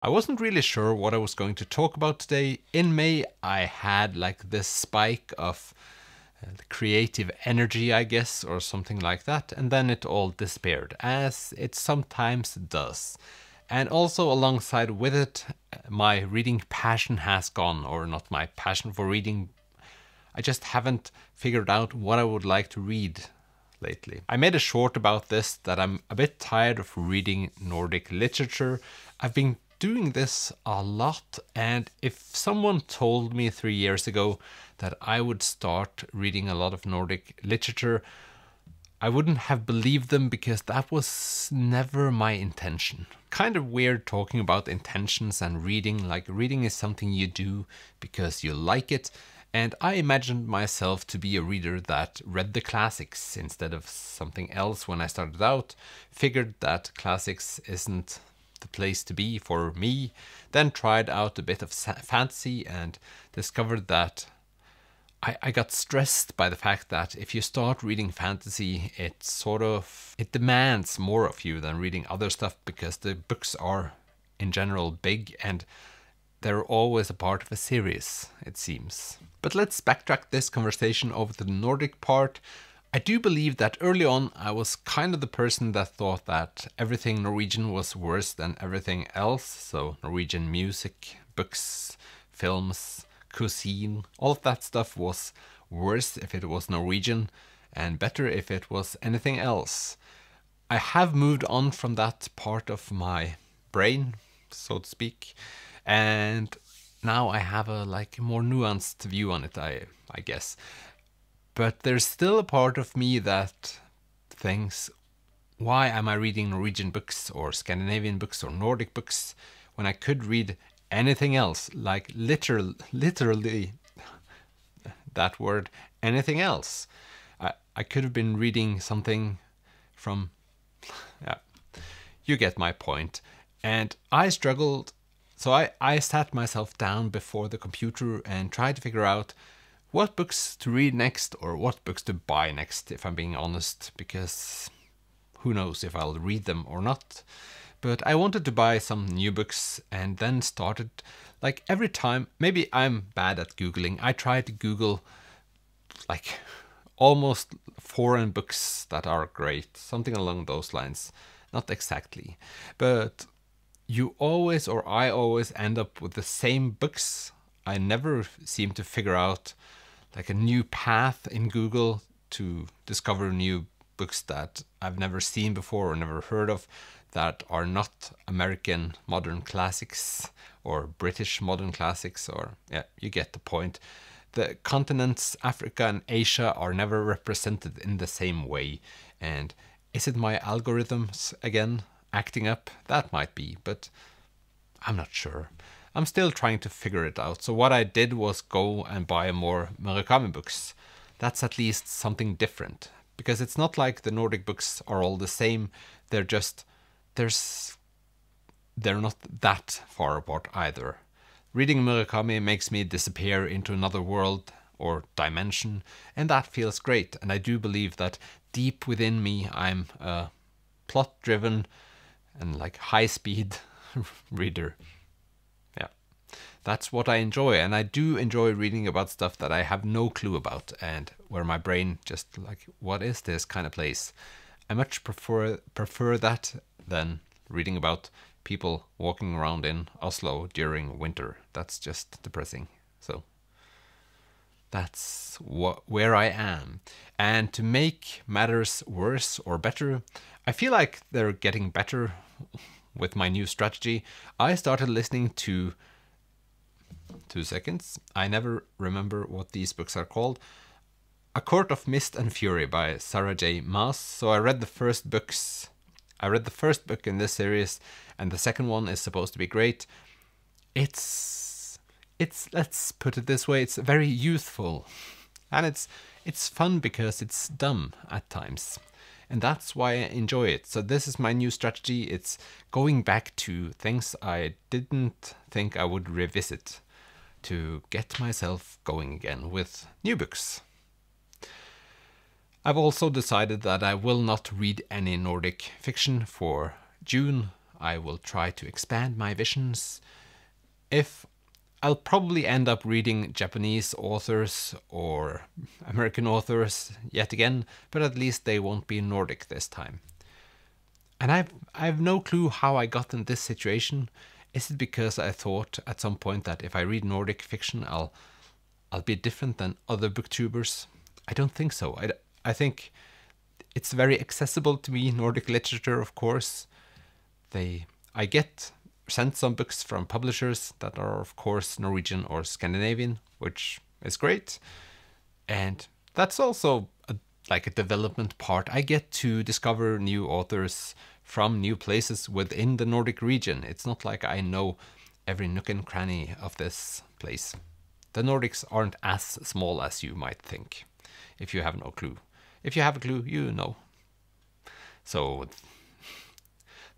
I wasn't really sure what I was going to talk about today. In May, I had like this spike of creative energy, I guess, or something like that, and then it all disappeared, as it sometimes does. And also alongside with it, my reading passion has gone, or not my passion for reading. I just haven't figured out what I would like to read lately. I made a short about this, that I'm a bit tired of reading Nordic literature. I've been doing this a lot, and if someone told me 3 years ago that I would start reading a lot of Nordic literature, I wouldn't have believed them, because that was never my intention. Kind of weird talking about intentions and reading, like reading is something you do because you like it. And I imagined myself to be a reader that read the classics instead of something else when I started out. Figured that classics isn't the place to be for me. Then tried out a bit of fantasy and discovered that I got stressed by the fact that if you start reading fantasy, it demands more of you than reading other stuff, because the books are in general big and they're always a part of a series, it seems. But let's backtrack this conversation over to the Nordic part. I do believe that early on I was kind of the person that thought that everything Norwegian was worse than everything else. So Norwegian music, books, films, cuisine, all of that stuff was worse if it was Norwegian and better if it was anything else. I have moved on from that part of my brain, so to speak, and now I have a more nuanced view on it, I guess. But there's still a part of me that thinks, why am I reading Norwegian books or Scandinavian books or Nordic books when I could read anything else? Like literally that word, anything else. I could have been reading something from, yeah, you get my point. And I struggled. So I sat myself down before the computer and tried to figure out what books to read next, or what books to buy next, if I'm being honest, because who knows if I'll read them or not. But I wanted to buy some new books, and then started, like every time, maybe I'm bad at Googling, I tried to Google like almost foreign books that are great, something along those lines. Not exactly, but you always, or I always, end up with the same books. I never seem to figure out like a new path in Google to discover new books that I've never seen before or never heard of, that are not American modern classics or British modern classics, or yeah, you get the point. The continents Africa and Asia are never represented in the same way. And is it my algorithms again acting up? That might be, but I'm not sure. I'm still trying to figure it out. So what I did was go and buy more Murakami books. That's at least something different, because it's not like the Nordic books are all the same. They're just, they're not that far apart either. Reading Murakami makes me disappear into another world or dimension, and that feels great. And I do believe that deep within me, I'm a plot-driven and like high-speed reader. Yeah, that's what I enjoy, and I do enjoy reading about stuff that I have no clue about, and where my brain just like, what is this kind of place? I much prefer that than reading about people walking around in Oslo during winter. That's just depressing. So that's where I am. And to make matters worse or better, I feel like they're getting better with my new strategy. I started listening to 2 seconds. I never remember what these books are called. A Court of Mist and Fury by Sarah J. Maas. So I read the first book in this series, and the second one is supposed to be great. It's let's put it this way, it's very youthful, and it's fun because it's dumb at times, and that's why I enjoy it. So this is my new strategy. It's going back to things I didn't think I would revisit to get myself going again with new books. I've also decided that I will not read any Nordic fiction for June. I will try to expand my visions. If I'll probably end up reading Japanese authors or American authors yet again, but at least they won't be Nordic this time. And I've no clue how I got in this situation. Is it because I thought at some point that if I read Nordic fiction, I'll be different than other booktubers? I don't think so. I think it's very accessible to me, Nordic literature, of course. I get sent some books from publishers that are, of course, Norwegian or Scandinavian, which is great. And that's also like a development part. I get to discover new authors from new places within the Nordic region. It's not like I know every nook and cranny of this place. The Nordics aren't as small as you might think, if you have no clue. If you have a clue, you know. So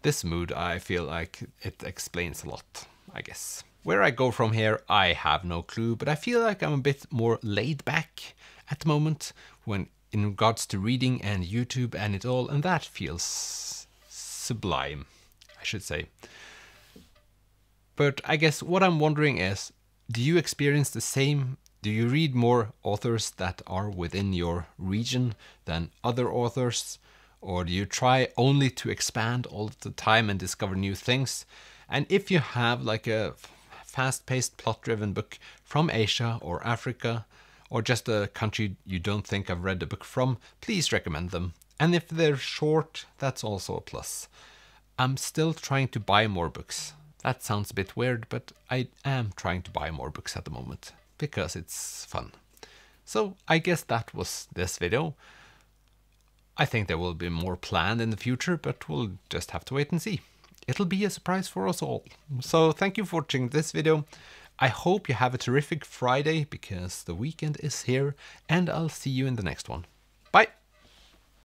this mood, I feel like it explains a lot, I guess. Where I go from here, I have no clue, but I feel like I'm a bit more laid back at the moment when in regards to reading and YouTube and it all, and that feels sublime, I should say. But I guess what I'm wondering is, do you experience the same? Do you read more authors that are within your region than other authors? Or do you try only to expand all the time and discover new things? And if you have like a fast-paced, plot-driven book from Asia or Africa, or just a country you don't think I've read a book from, please recommend them. And if they're short, that's also a plus. I'm still trying to buy more books. That sounds a bit weird, but I am trying to buy more books at the moment, because it's fun. So I guess that was this video. I think there will be more planned in the future, but we'll just have to wait and see. It'll be a surprise for us all. So thank you for watching this video. I hope you have a terrific Friday, because the weekend is here, and I'll see you in the next one. Bye!